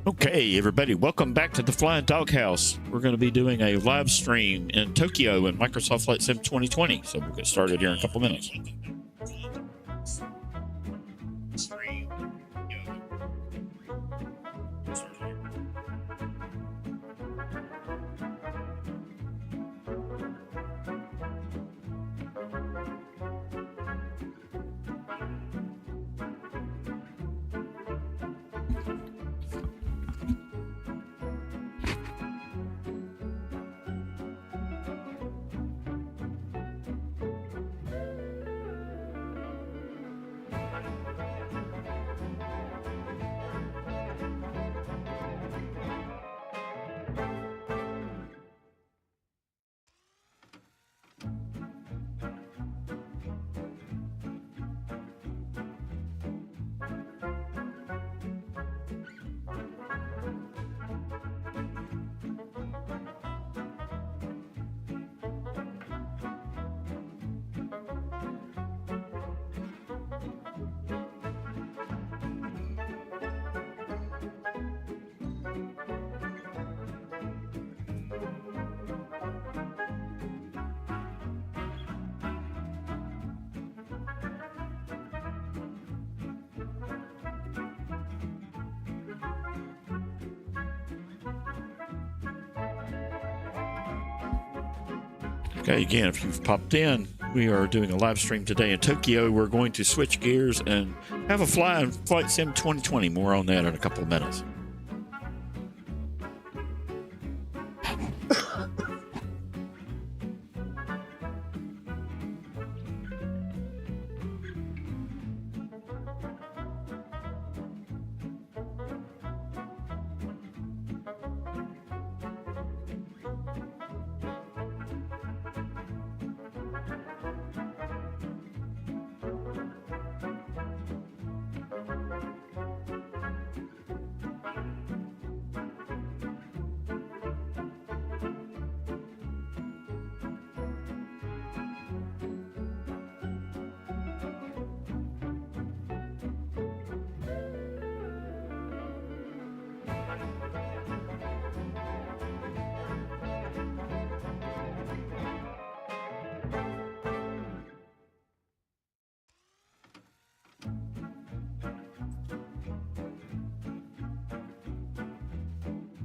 Okay, everybody, welcome back to the Flying Doghouse. We're going to be doing a live stream in Tokyo in Microsoft Flight Sim 2020. So we'll get started here in a couple minutes. Okay, again, if you've popped in, we are doing a live stream today in Tokyo. We're going to switch gears and have a fly in Flight Sim 2020. More on that in a couple of minutes.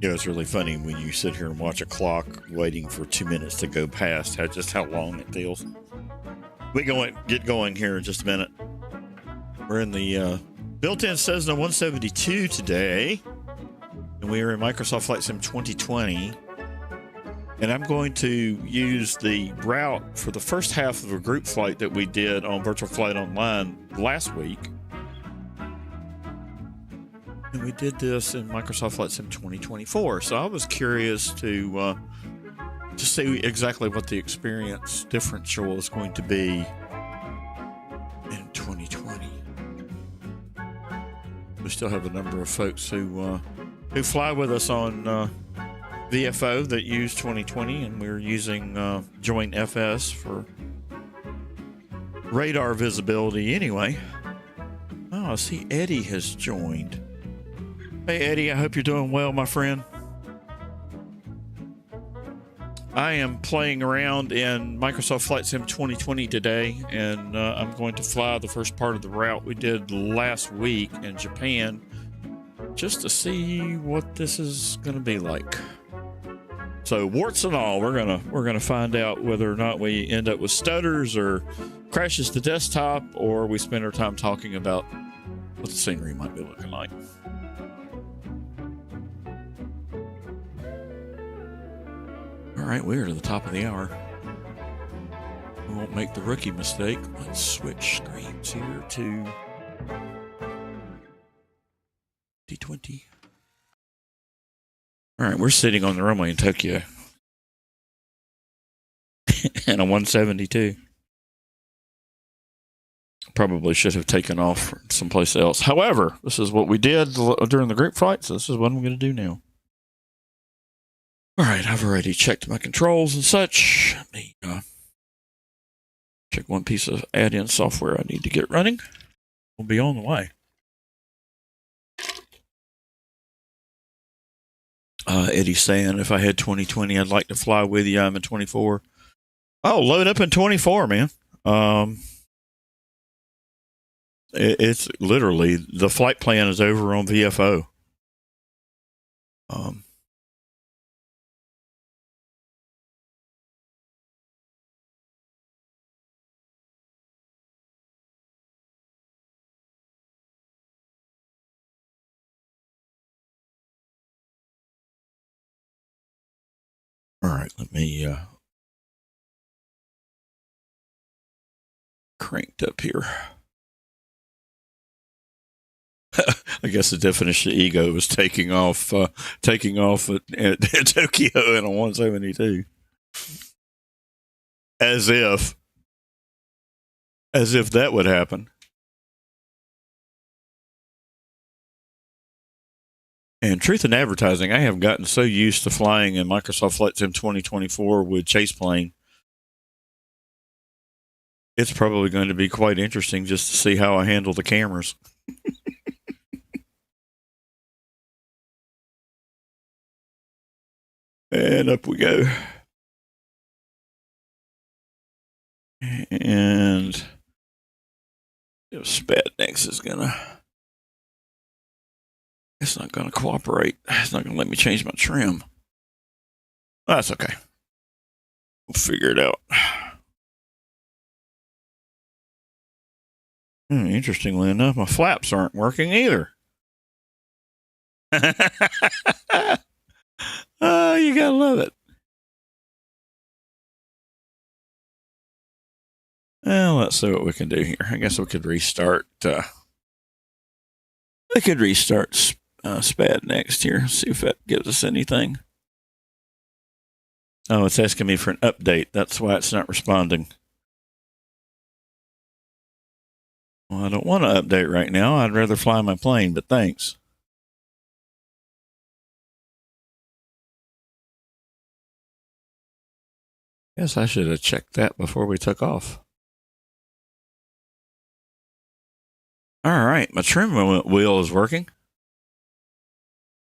You know, it's really funny when you sit here and watch a clock waiting for 2 minutes to go past, just how long it feels. We get going here in just a minute. We're in the built-in Cessna 172 today, and we are in Microsoft Flight Sim 2020. And I'm going to use the route for the first half of a group flight that we did on Virtual Flight Online last week. And we did this in Microsoft Flight Sim 2024. So I was curious to see exactly what the experience differential is going to be in 2020. We still have a number of folks who fly with us on VFO that use 2020, and we're using Joint FS for radar visibility anyway. Oh, I see Eddie has joined. Hey, Eddie, I hope you're doing well, my friend. I am playing around in Microsoft Flight Sim 2020 today, and I'm going to fly the first part of the route we did last week in Japan just to see what this is going to be like. So, warts and all, we're gonna find out whether or not we end up with stutters or crashes the desktop, or we spend our time talking about what the scenery might be looking like. All right, we're to the top of the hour. We won't make the rookie mistake. Let's switch screens here to D20. All right, we're sitting on the runway in Tokyo and a 172. Probably should have taken off someplace else. However, this is what we did during the group flight, so this is what I'm going to do now. All right, I've already checked my controls and such. Let me check one piece of add-in software I need to get running. We'll be on the way. Eddie's saying, if I had 2020, I'd like to fly with you. I'm in 24. Oh, load up in 24, man. It's literally, the flight plan is over on VFO. All right, let me cranked up here. I guess the definition of ego was taking off at Tokyo in a 172. As if that would happen. And truth in advertising, I have gotten so used to flying in Microsoft Flight Sim 2024 with Chase Plane. It's probably going to be quite interesting just to see how I handle the cameras. And up we go. And Spadnex is gonna, it's not gonna cooperate. It's not gonna let me change my trim. Oh, that's okay. We'll figure it out. Interestingly enough, my flaps aren't working either. Oh, you gotta love it. Well, let's see what we can do here. I guess we could restart. I could restart SPAD next here. See if that gives us anything. Oh, it's asking me for an update. That's why it's not responding. Well, I don't want to update right now. I'd rather fly my plane, but thanks. Guess I should have checked that before we took off. All right, my trim wheel is working.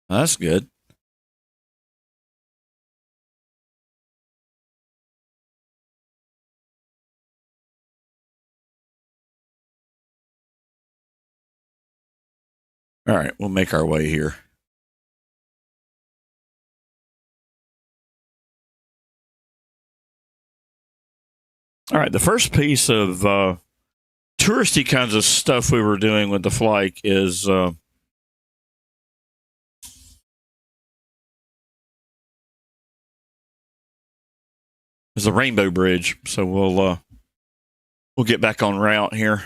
That's good. All right, we'll make our way here. All right, the first piece of touristy kinds of stuff we were doing with the flight is the Rainbow Bridge. So we'll get back on route here.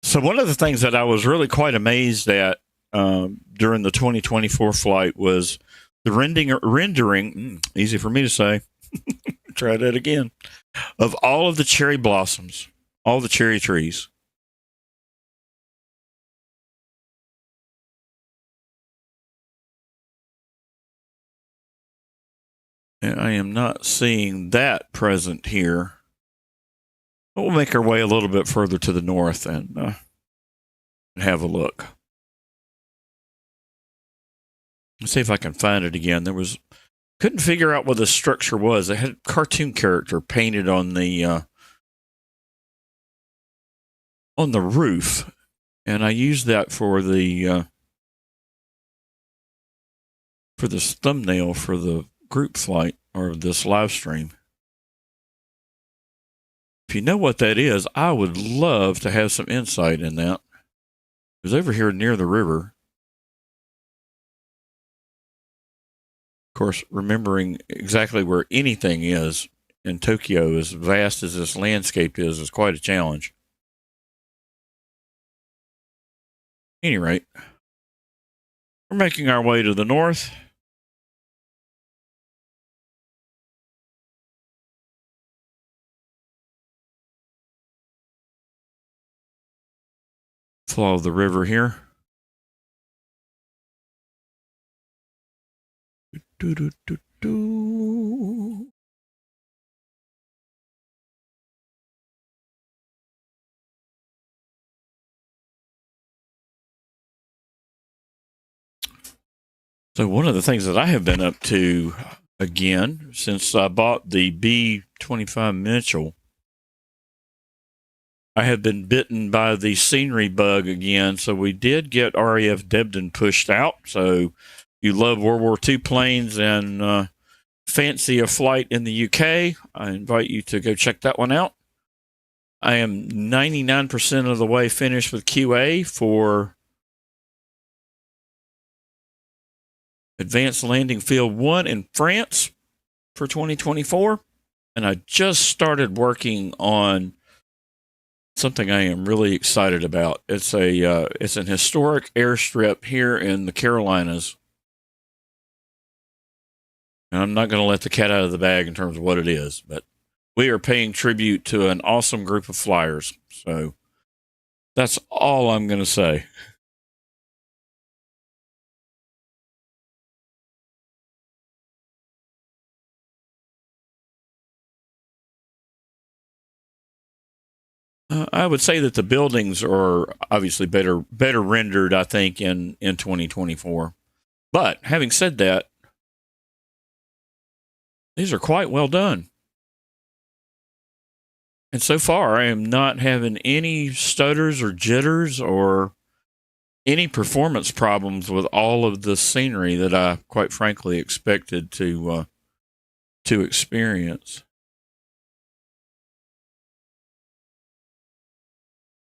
So one of the things that I was really quite amazed at during the 2024 flight was the rendering, easy for me to say, try that again, of all of the cherry blossoms, all the cherry trees. And I am not seeing that present here. But we'll make our way a little bit further to the north and have a look. Let's see if I can find it again. Couldn't figure out what the structure was. It had a cartoon character painted on the roof, and I used that for this thumbnail for the group flight or this live stream. If you know what that is, I would love to have some insight in that. It was over here near the river. Of course, remembering exactly where anything is in Tokyo, as vast as this landscape is quite a challenge. At any rate, we're making our way to the north. Follow the river here. Do, do, do, do. So one of the things that I have been up to again since I bought the B-25 Mitchell, I have been bitten by the scenery bug again. So we did get RAF Debden pushed out. So you love World War II planes and fancy a flight in the UK, I invite you to go check that one out. I am 99% of the way finished with QA for Advanced Landing Field 1 in France for 2024. And I just started working on something I am really excited about. It's an historic airstrip here in the Carolinas. And I'm not going to let the cat out of the bag in terms of what it is, but we are paying tribute to an awesome group of flyers. So that's all I'm going to say. I would say that the buildings are obviously better rendered, I think, in 2024. But having said that, these are quite well done. And so far, I am not having any stutters or jitters or any performance problems with all of the scenery that I, quite frankly, expected to experience.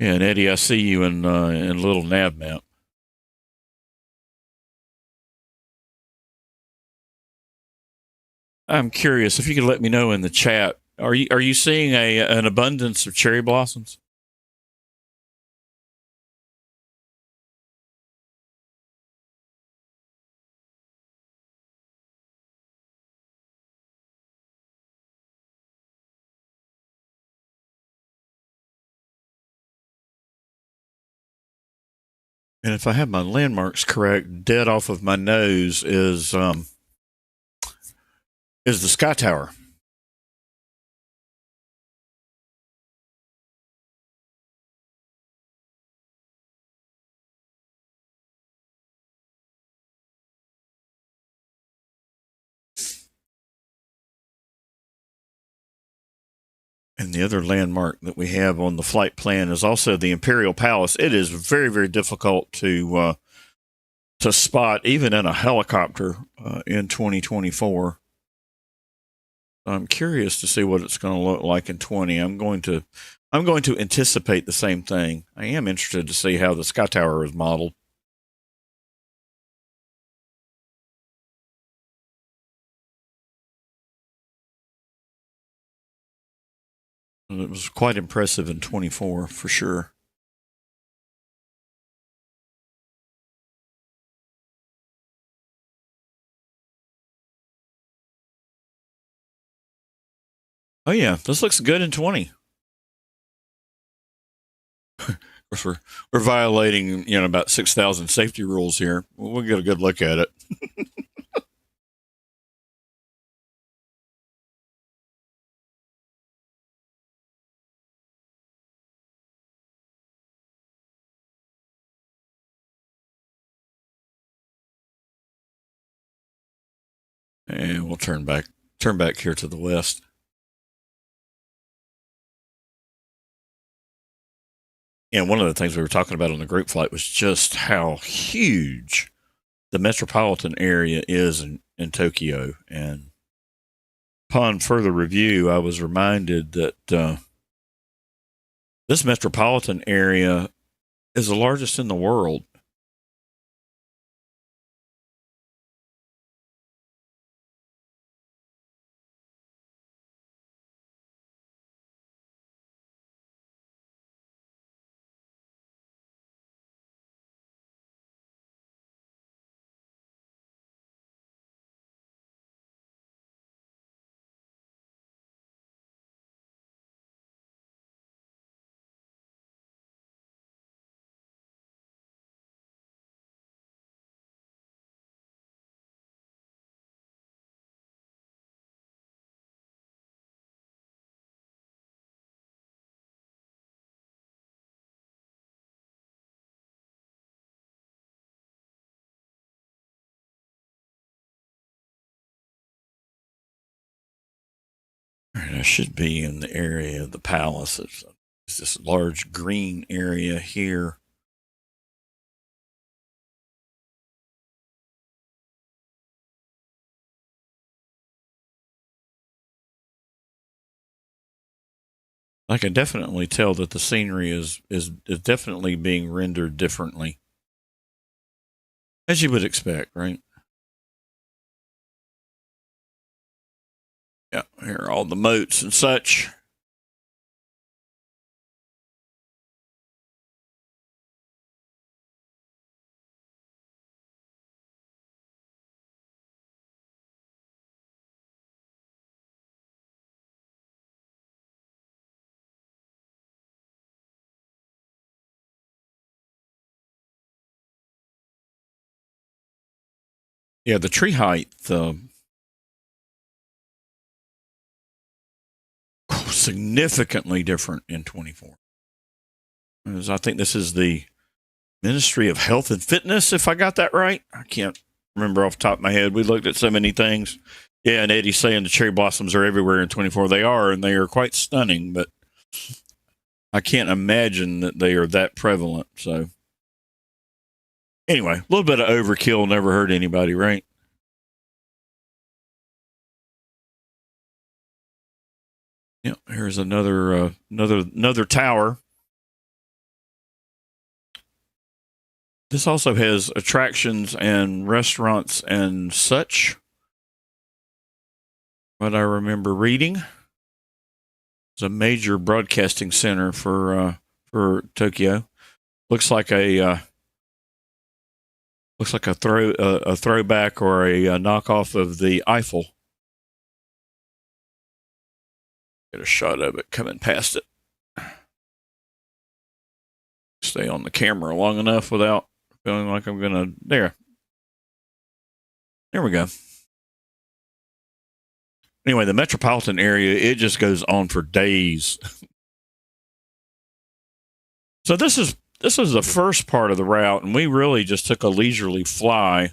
Yeah, and Eddie, I see you in little nav map. I'm curious if you could let me know in the chat. Are you seeing an abundance of cherry blossoms? And if I have my landmarks correct, dead off of my nose is the Sky Tower. And the other landmark that we have on the flight plan is also the Imperial Palace. It is very, very difficult to spot, even in a helicopter in 2024. I'm curious to see what it's going to look like in 20. I'm going to anticipate the same thing. I am interested to see how the Sky Tower is modeled. It was quite impressive in 24 for sure. Oh yeah, this looks good in 20. Of course, we're violating about 6,000 safety rules here. We'll get a good look at it. And we'll turn back here to the west. And one of the things we were talking about on the group flight was just how huge the metropolitan area is in Tokyo. And upon further review, I was reminded that this metropolitan area is the largest in the world. All right, I should be in the area of the palace. It's this large green area here. I can definitely tell that the scenery is definitely being rendered differently, as you would expect, right? Yeah, here are all the moats and such. Yeah, the tree height significantly different in 24. As I think this is the Ministry of Health and Fitness, if I got that right. I can't remember off the top of my head. We looked at so many things. Yeah, and Eddie's saying the cherry blossoms are everywhere in 24. They are, and they are quite stunning, but I can't imagine that they are that prevalent. So, anyway, a little bit of overkill never hurt anybody, right? Yeah, here's another tower. This also has attractions and restaurants and such. What I remember reading, it's a major broadcasting center for Tokyo. Looks like a throwback or a knockoff of the Eiffel. Get a shot of it coming past it. Stay on the camera long enough without feeling like I'm gonna. There we go. Anyway, the metropolitan area, it just goes on for days. So this is the first part of the route, and we really just took a leisurely fly.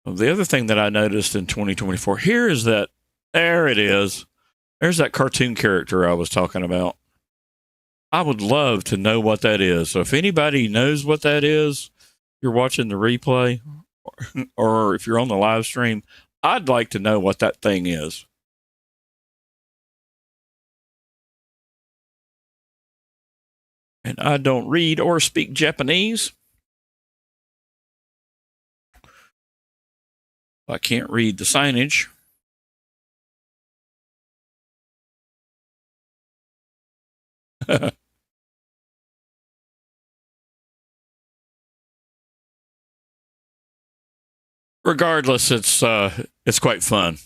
The other thing that I noticed in 2024 here is that there it is. There's that cartoon character I was talking about. I would love to know what that is. So if anybody knows what that is, you're watching the replay, or if you're on the live stream, I'd like to know what that thing is. And I don't read or speak Japanese. I can't read the signage. Regardless, it's quite fun.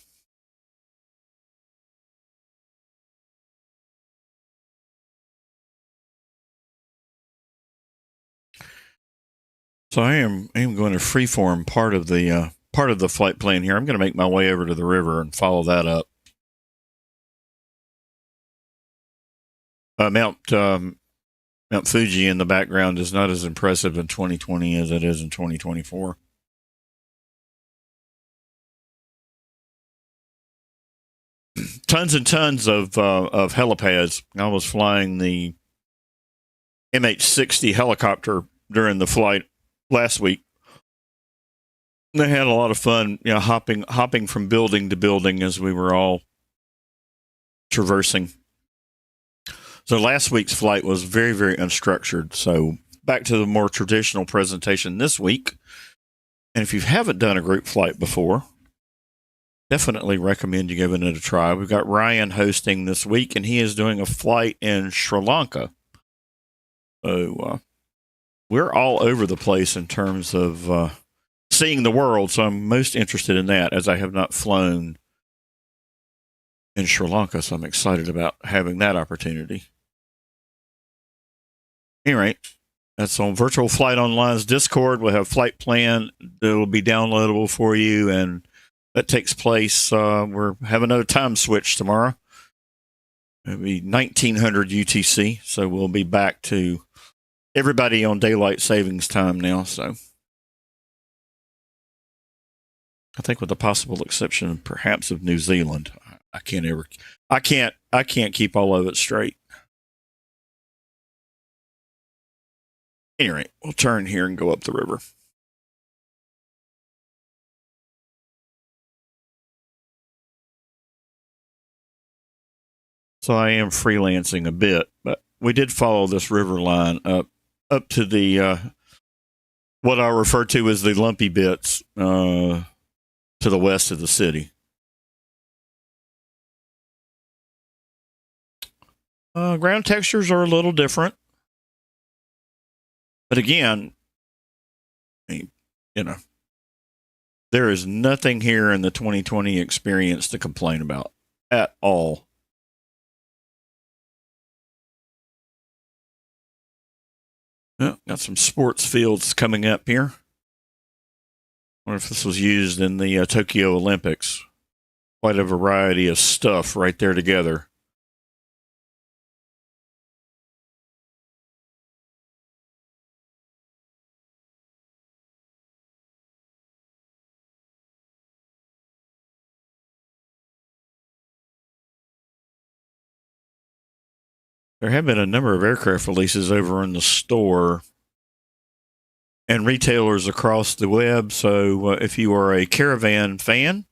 So I am going to freeform part of the flight plan here. I'm going to make my way over to the river and follow that up. Mount Fuji in the background is not as impressive in 2020 as it is in 2024. Tons and tons of helipads. I was flying the MH-60 helicopter during the flight last week. They had a lot of fun, hopping from building to building as we were all traversing. So last week's flight was very, very unstructured. So back to the more traditional presentation this week. And if you haven't done a group flight before, definitely recommend you giving it a try. We've got Ryan hosting this week, and he is doing a flight in Sri Lanka. So we're all over the place in terms of seeing the world. So I'm most interested in that, as I have not flown in Sri Lanka. So I'm excited about having that opportunity. Anyway, that's on Virtual Flight Online's Discord. We'll have flight plan that will be downloadable for you, and that takes place. We're having another time switch tomorrow. It'll be 1900 UTC, so we'll be back to everybody on daylight savings time now. So I think with the possible exception perhaps of New Zealand. I can't ever, I can't keep all of it straight. Anyway, we'll turn here and go up the river. So I am freelancing a bit, but we did follow this river line up to the what I refer to as the lumpy bits to the west of the city. Ground textures are a little different, but again, you know, there is nothing here in the 2020 experience to complain about at all. Oh, got some sports fields coming up here. I wonder if this was used in the Tokyo Olympics. Quite a variety of stuff right there together. There have been a number of aircraft releases over in the store and retailers across the web. So if you are a Caravan fan,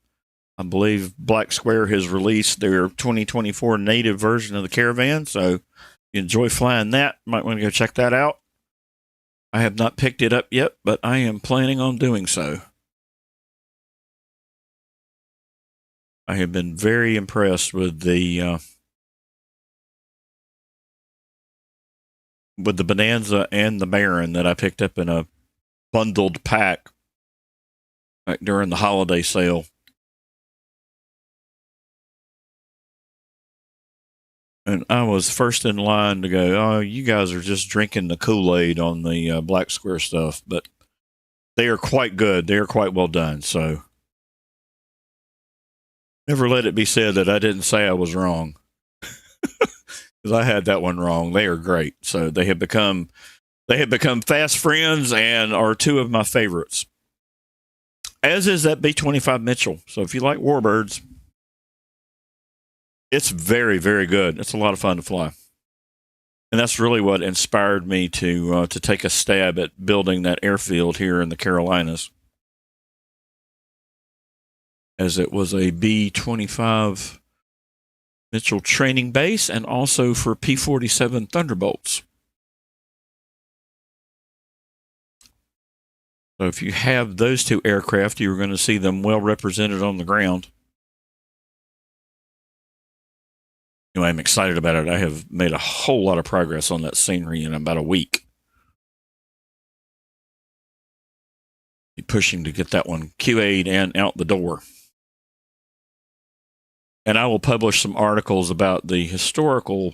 I believe Black Square has released their 2024 native version of the Caravan. So if you enjoy flying that, might want to go check that out. I have not picked it up yet, but I am planning on doing so. I have been very impressed with the Bonanza and the Baron that I picked up in a bundled pack during the holiday sale. And I was first in line to go, oh, you guys are just drinking the Kool-Aid on the Black Square stuff. But they are quite good. They are quite well done. So never let it be said that I didn't say I was wrong. Because I had that one wrong. They are great. So they have become fast friends and are two of my favorites. As is that B-25 Mitchell. So if you like warbirds, it's very, very good. It's a lot of fun to fly. And that's really what inspired me to take a stab at building that airfield here in the Carolinas. As it was a B-25 Mitchell training base and also for P-47 Thunderbolts. So if you have those two aircraft, you're going to see them well represented on the ground. Anyway, I'm excited about it. I have made a whole lot of progress on that scenery in about a week. Be pushing to get that one QA'd and out the door. And I will publish some articles about the historical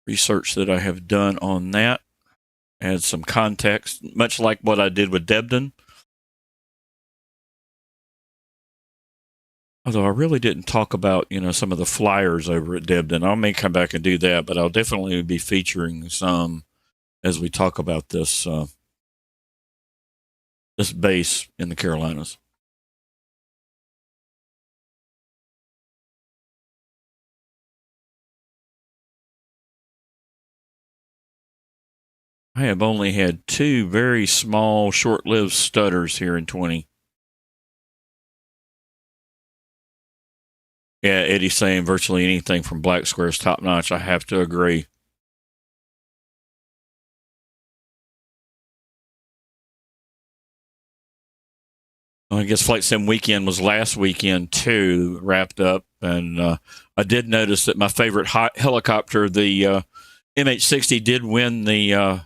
research that I have done on that. Add some context, much like what I did with Debden. Although I really didn't talk about, some of the flyers over at Debden. I may come back and do that, but I'll definitely be featuring some as we talk about this this base in the Carolinas. I have only had two very small, short-lived stutters here in 20. Yeah, Eddie's saying virtually anything from Black Square is top-notch. I have to agree. Well, I guess Flight Sim weekend was last weekend, too, wrapped up. And I did notice that my favorite helicopter, the MH-60, did win the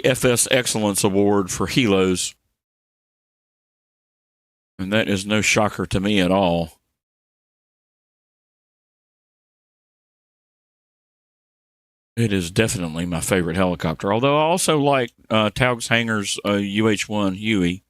FS Excellence Award for helos. And that is no shocker to me at all. It is definitely my favorite helicopter, although I also like Taug's Hangar's UH-1 Huey.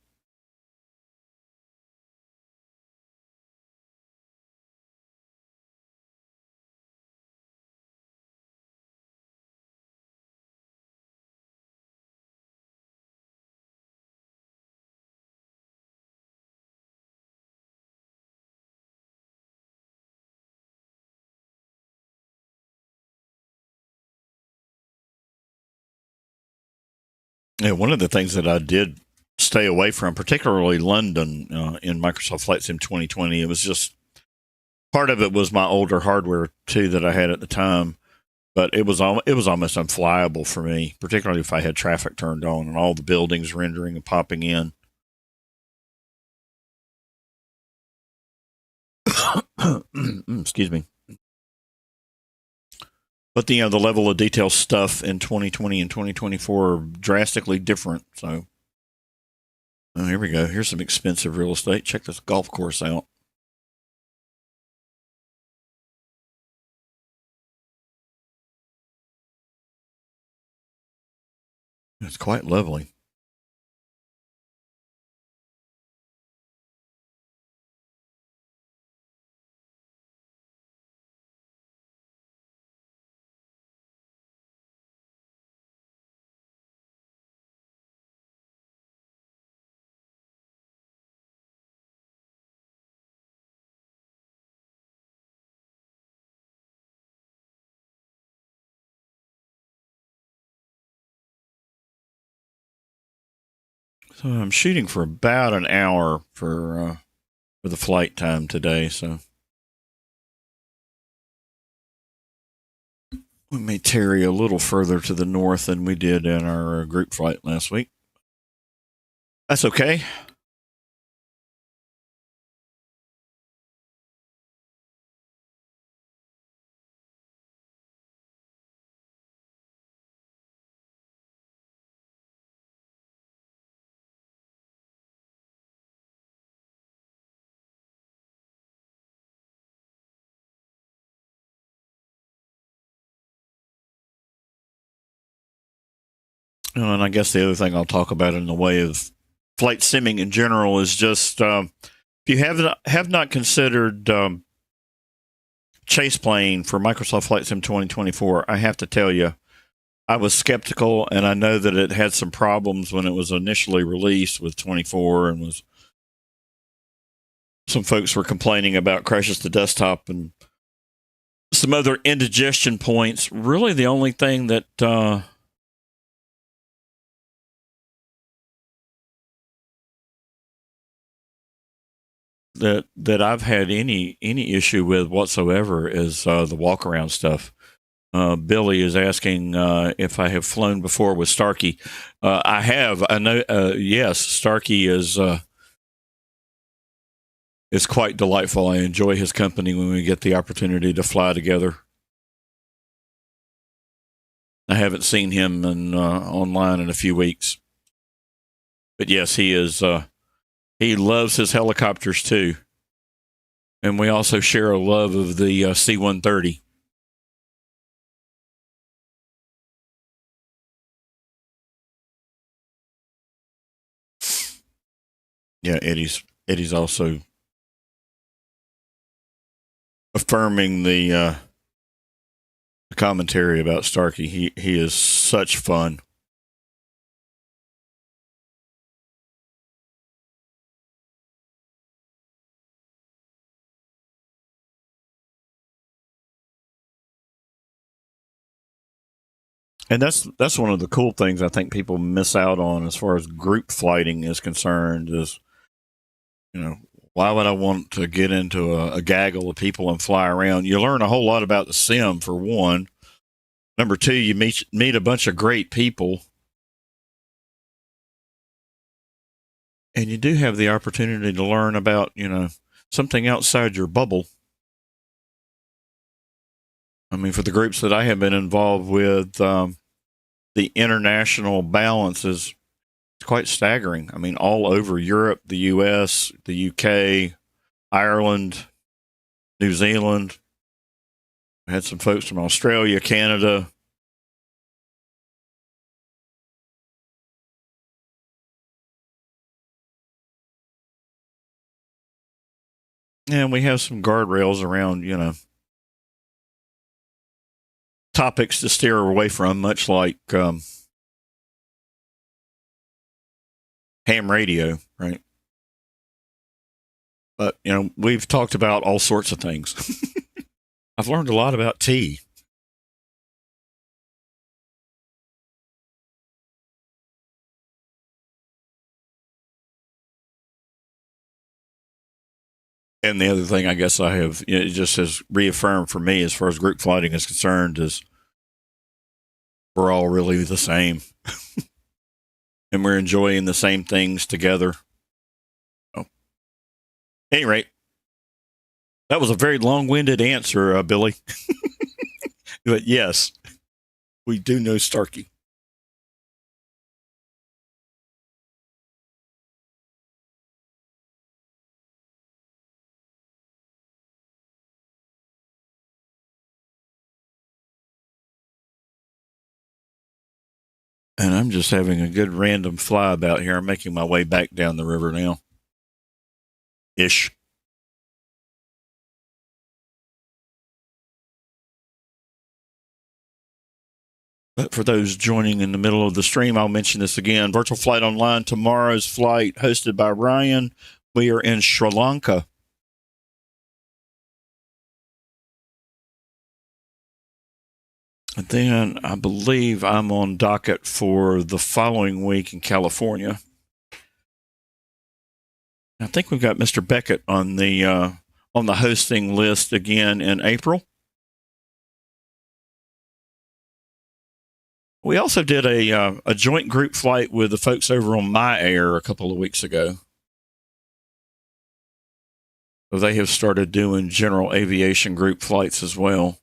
Yeah, one of the things that I did stay away from, particularly London in Microsoft Flight Sim 2020, it was just part of it was my older hardware too that I had at the time, but it was almost unflyable for me, particularly if I had traffic turned on and all the buildings rendering and popping in. Excuse me. But the level of detail stuff in 2020 and 2024 are drastically different. So, oh, here we go. Here's some expensive real estate. Check this golf course out. It's quite lovely. So I'm shooting for about an hour for the flight time today. So we may tarry a little further to the north than we did in our group flight last week. That's okay. And I guess the other thing I'll talk about in the way of flight simming in general is just if you have not considered chase plane for Microsoft Flight Sim 2024, I have to tell you, I was skeptical, and I know that it had some problems when it was initially released with 24, and was some folks were complaining about crashes to desktop and some other indigestion points. Really, the only thing that that I've had any issue with whatsoever is the walk around stuff. Billy is asking if I have flown before with Starkey. I have. I know. Yes, Starkey is quite delightful. I enjoy his company when we get the opportunity to fly together. I haven't seen him online in a few weeks, but yes, he is. He loves his helicopters too, and we also share a love of the C-130. Yeah, Eddie's also affirming the commentary about Starkey. He is such fun. And that's one of the cool things I think people miss out on as far as group flighting is concerned is, why would I want to get into a gaggle of people and fly around? You learn a whole lot about the sim, for one. Number two, you meet a bunch of great people. And you do have the opportunity to learn about, something outside your bubble. I mean, for the groups that I have been involved with, the international balance is quite staggering. I mean, all over Europe, the US, the UK, Ireland, New Zealand. I had some folks from Australia, Canada. And we have some guardrails around, topics to steer away from, much like ham radio, right? But, we've talked about all sorts of things. I've learned a lot about tea. And the other thing I guess I have, it just has reaffirmed for me as far as group flighting is concerned is we're all really the same. And we're enjoying the same things together. So, at any rate, that was a very long-winded answer, Billy. But yes, we do know Starkey. And I'm just having a good random fly about here. I'm making my way back down the river now. Ish. But for those joining in the middle of the stream, I'll mention this again. Virtual Flight Online, tomorrow's flight hosted by Ryan. We are in Sri Lanka. And then I believe I'm on docket for the following week in California. I think we've got Mr. Beckett on the hosting list again in April. We also did a joint group flight with the folks over on My Air a couple of weeks ago. So they have started doing general aviation group flights as well.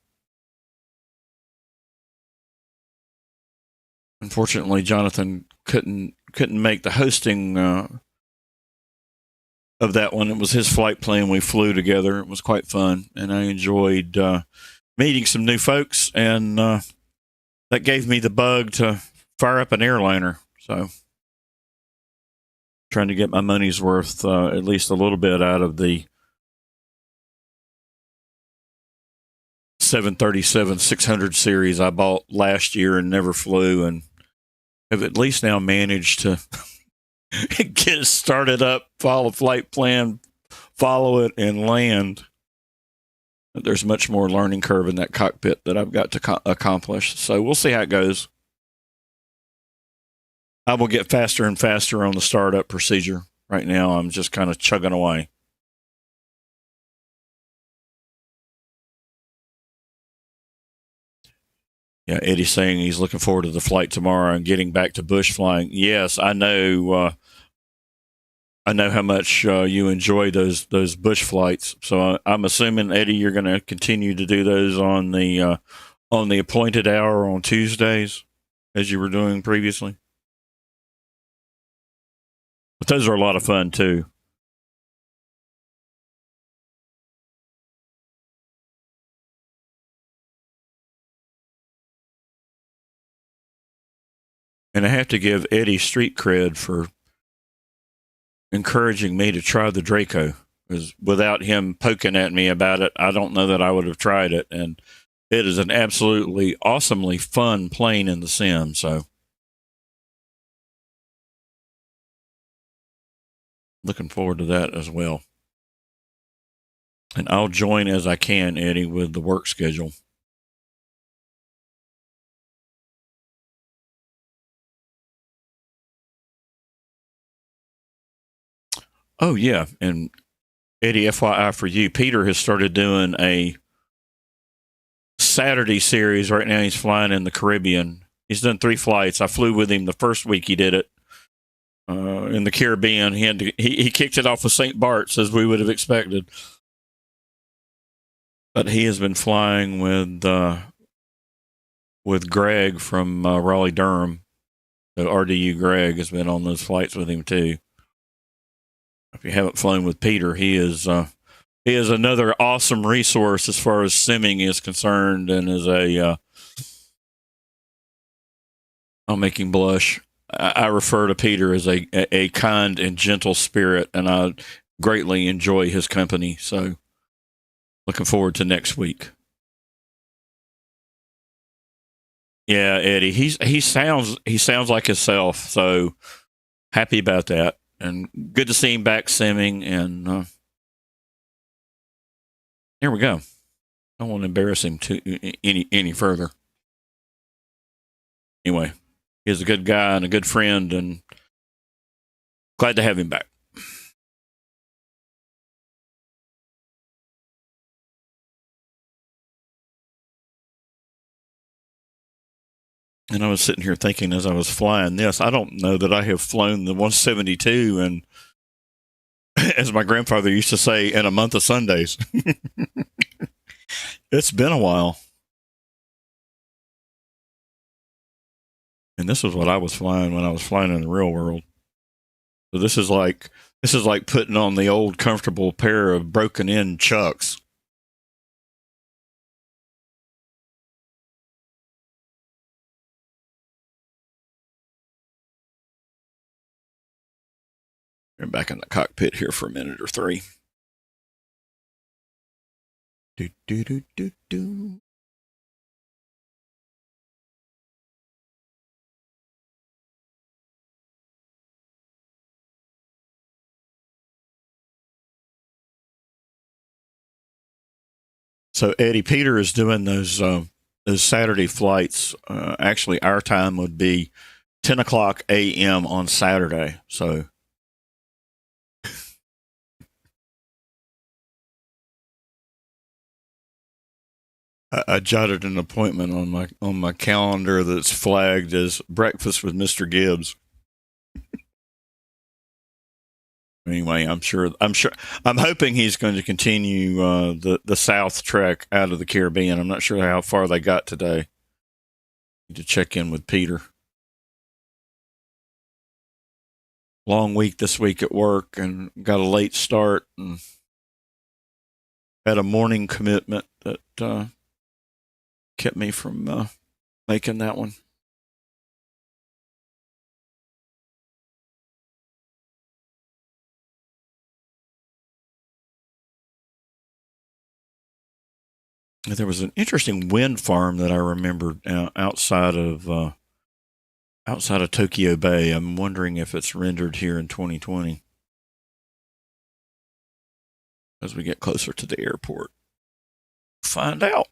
Unfortunately, Jonathan couldn't make the hosting of that one. It was his flight plan. We flew together. It was quite fun, and I enjoyed meeting some new folks, and that gave me the bug to fire up an airliner. So trying to get my money's worth, at least a little bit out of the 737-600 series I bought last year and never flew, and have at least now managed to get started up, follow a flight plan, follow it, and land. There's much more learning curve in that cockpit that I've got to accomplish. So we'll see how it goes. I will get faster and faster on the startup procedure. Right now, I'm just kind of chugging away. Yeah, Eddie's saying he's looking forward to the flight tomorrow and getting back to bush flying. Yes, I know. I know how much you enjoy those bush flights. So I'm assuming, Eddie, you're going to continue to do those on the appointed hour on Tuesdays, as you were doing previously. But those are a lot of fun too. And I have to give Eddie street cred for encouraging me to try the Draco, because without him poking at me about it, I don't know that I would have tried it. And it is an absolutely awesomely fun plane in the sim. So looking forward to that as well. And I'll join as I can, Eddie, with the work schedule. Oh, yeah. And Eddie, FYI for you, Peter has started doing a Saturday series. Right now he's flying in the Caribbean. He's done 3 flights. I flew with him the first week he did it in the Caribbean. He kicked it off with St. Bart's, as we would have expected. But he has been flying with Greg from Raleigh-Durham. So RDU Greg has been on those flights with him too. If you haven't flown with Peter, he is another awesome resource as far as simming is concerned, and is I'll make him blush. I refer to Peter as a kind and gentle spirit, and I greatly enjoy his company. So looking forward to next week. Yeah, Eddie, he sounds like himself. So happy about that, and good to see him back simming. And here we go. I don't want to embarrass him any further. Anyway, he's a good guy and a good friend, and glad to have him back. And I was sitting here thinking as I was flying this, I don't know that I have flown the 172 and, as my grandfather used to say, in a month of Sundays. It's been a while. And this is what I was flying when I was flying in the real world. So this is like putting on the old comfortable pair of broken in Chucks. I'm back in the cockpit here for a minute or three. Do, do, do, do, do. So Eddie Peter is doing those Saturday flights. Actually, our time would be 10 o'clock a.m. on Saturday. So I jotted an appointment on my calendar that's flagged as breakfast with Mr. Gibbs. Anyway, I'm hoping he's going to continue the South trek out of the Caribbean. I'm not sure how far they got today. Need to check in with Peter. Long week this week at work and got a late start and had a morning commitment that kept me from making that one. There was an interesting wind farm that I remembered outside of Tokyo Bay. I'm wondering if it's rendered here in 2020 as we get closer to the airport. Find out.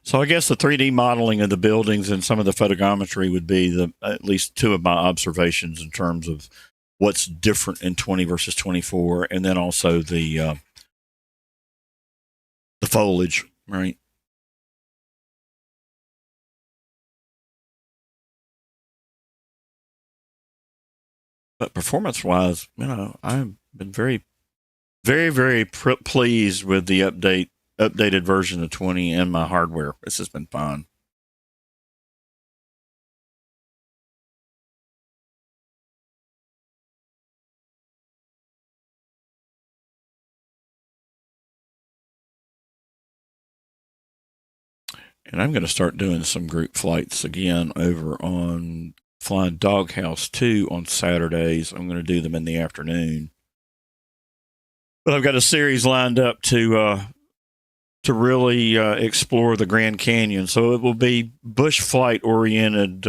So I guess the 3D modeling of the buildings and some of the photogrammetry would be at least two of my observations in terms of what's different in 20 versus 24, and then also the foliage, right? But performance-wise, I've been very, very, very pleased with the updated version of 20 and my hardware. This has been fun. And I'm going to start doing some group flights again over on Flying Doghouse 2 on Saturdays. I'm going to do them in the afternoon. But I've got a series lined up to really explore the Grand Canyon. So it will be bush flight oriented,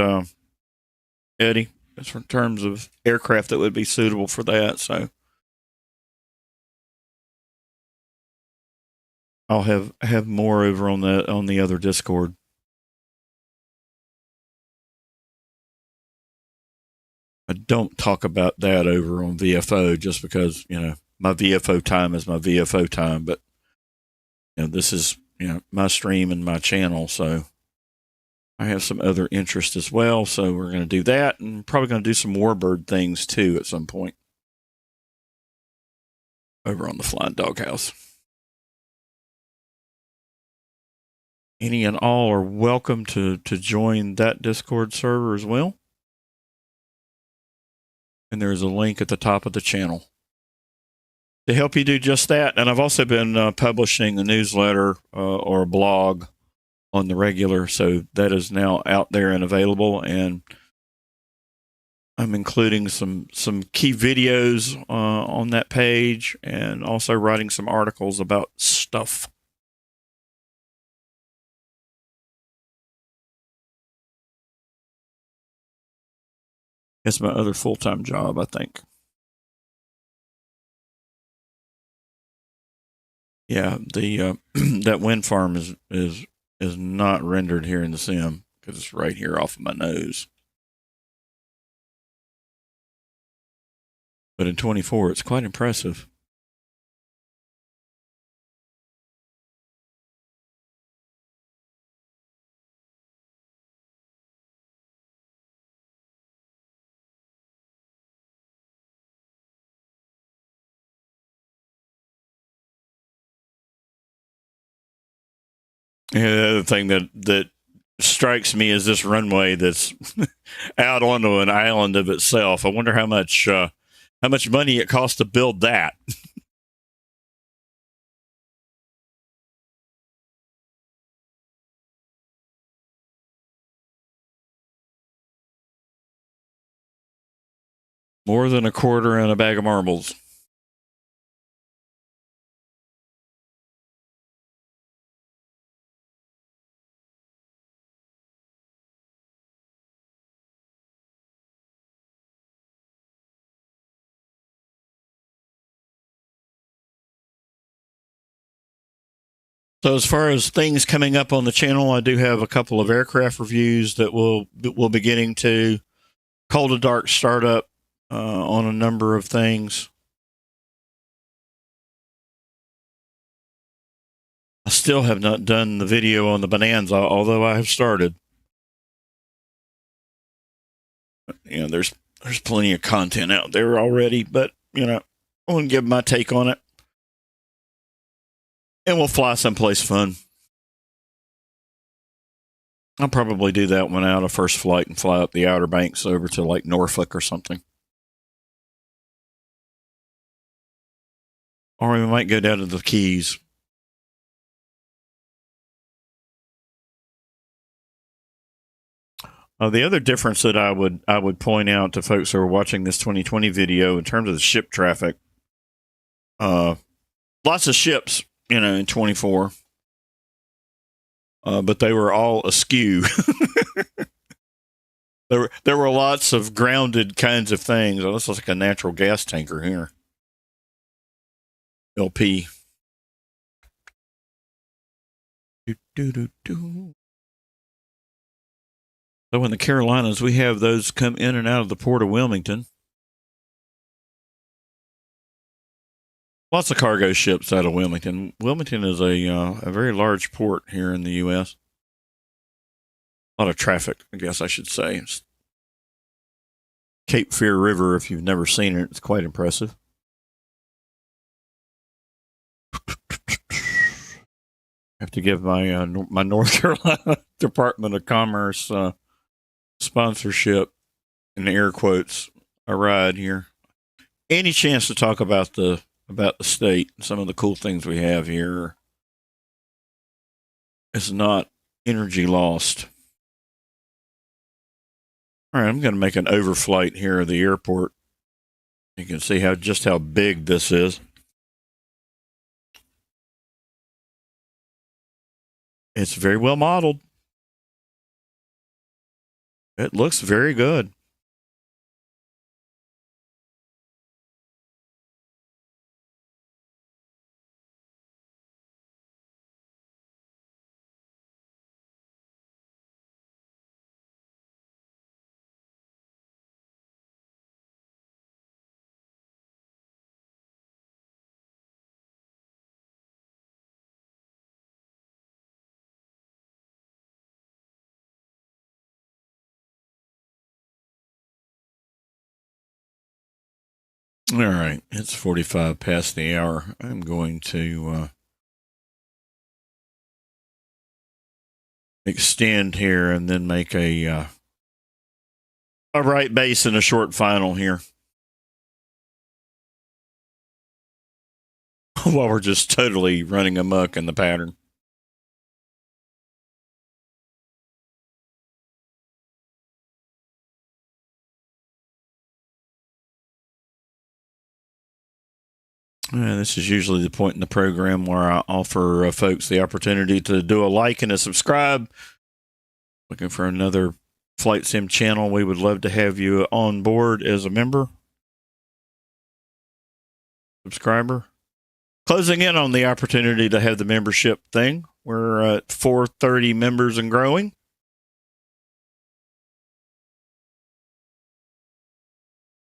Eddie, in terms of aircraft that would be suitable for that. So I'll have more over on the other Discord. I don't talk about that over on VFO just because, my VFO time is my VFO time, but this is, my stream and my channel, so I have some other interest as well. So we're going to do that, and probably going to do some Warbird things too at some point over on the Flying Doghouse. Any and all are welcome to join that Discord server as well. And there's a link at the top of the channel to help you do just that. And I've also been publishing a newsletter or a blog on the regular, so that is now out there and available. And I'm including some key videos on that page, and also writing some articles about stuff. It's my other full-time job, I think. Yeah, the that wind farm is not rendered here in the sim because it's right here off of my nose. But in 24, it's quite impressive. And the other thing that strikes me is this runway that's out onto an island of itself. I wonder how much money it costs to build that. More than a quarter and a bag of marbles. So as far as things coming up on the channel, I do have a couple of aircraft reviews that we'll be getting to. Cold to Dark startup on a number of things. I still have not done the video on the Bonanza, although I have started. You know, there's plenty of content out there already, but you know, I want to give my take on it, and we'll fly someplace fun. I'll probably do that one out of first flight and fly up the Outer Banks over to like Norfolk or something. Or we might go down to the Keys. The other difference that I would point out to folks who are watching this 2020 video in terms of the ship traffic, lots of ships, you know, in 24, but they were all askew. There were lots of grounded kinds of things. Oh, this looks like a natural gas tanker here. LP. So in the Carolinas, we have those come in and out of the port of Wilmington. Lots of cargo ships out of Wilmington. Wilmington is a very large port here in the U.S. A lot of traffic, I guess I should say. It's Cape Fear River, if you've never seen it, it's quite impressive. I have to give my my North Carolina Department of Commerce sponsorship, in air quotes, a ride here. Any chance to talk about the state, some of the cool things we have here, is not energy lost. All right, I'm going to make an overflight here of the airport. You can see just how big this is. It's very well modeled. It looks very good. All right, it's 45 past the hour. I'm going to extend here and then make a right base and a short final here. While we're just totally running amok in the pattern. This is usually the point in the program where I offer folks the opportunity to do a like and a subscribe. Looking for another Flight Sim channel, we would love to have you on board as a member, subscriber. Closing in on the opportunity to have the membership thing. We're at 430 members and growing.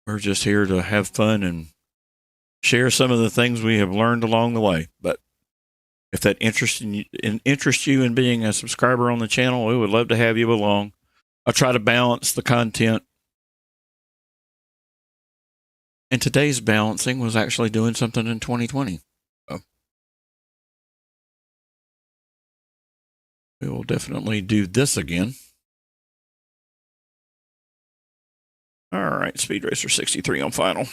We're just here to have fun and share some of the things we have learned along the way. But if that interests you in being a subscriber on the channel, we would love to have you along. I'll try to balance the content. And today's balancing was actually doing something in 2020. So we will definitely do this again. All right, Speed Racer 63 on final. At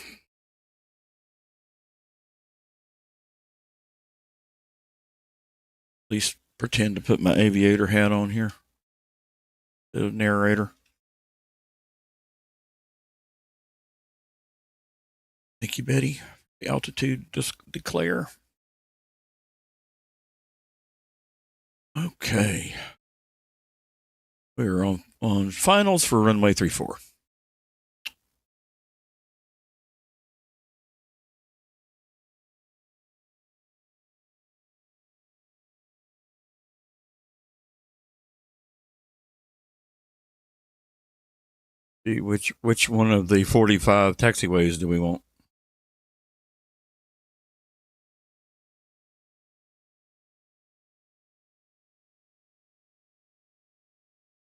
least pretend to put my aviator hat on here. The narrator. Thank you, Betty. The altitude declare. Okay. We're on finals for runway 34. Which one of the 45 taxiways do we want?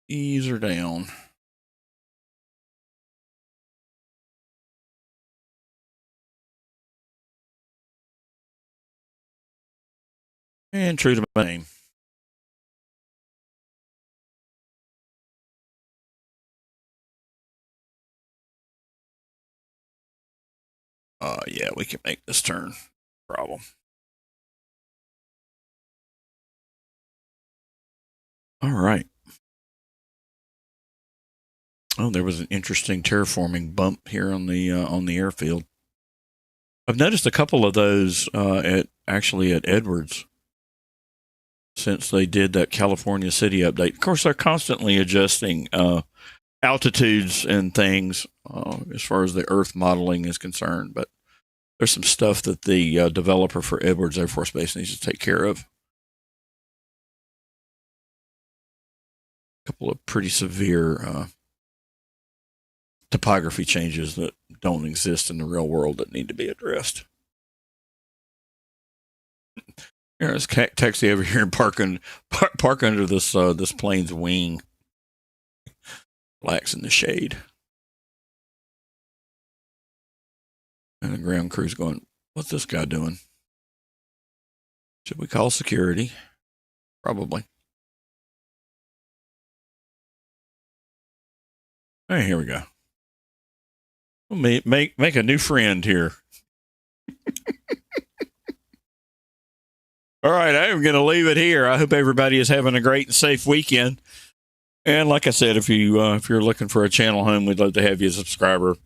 Ease her down. And true to my name. Yeah, we can make this turn. Problem. All right. Oh, there was an interesting terraforming bump here on the airfield. I've noticed a couple of those at Edwards since they did that California City update. Of course, they're constantly adjusting altitudes and things as far as the Earth modeling is concerned, but there's some stuff that the developer for Edwards Air Force Base needs to take care of. A couple of pretty severe topography changes that don't exist in the real world that need to be addressed. Let's taxi over here and park under this plane's wing. Relax in the shade. And the ground crew's going, what's this guy doing? Should we call security? Probably. Hey, here we go. We'll make a new friend here. All right, I'm going to leave it here. I hope everybody is having a great and safe weekend. And like I said, if you're looking for a channel home, we'd love to have you as a subscriber.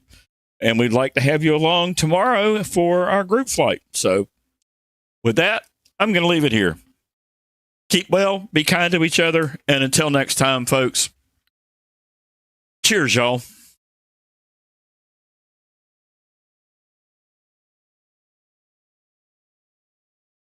And we'd like to have you along tomorrow for our group flight. So with that, I'm going to leave it here. Keep well, be kind to each other. And until next time, folks, cheers, y'all.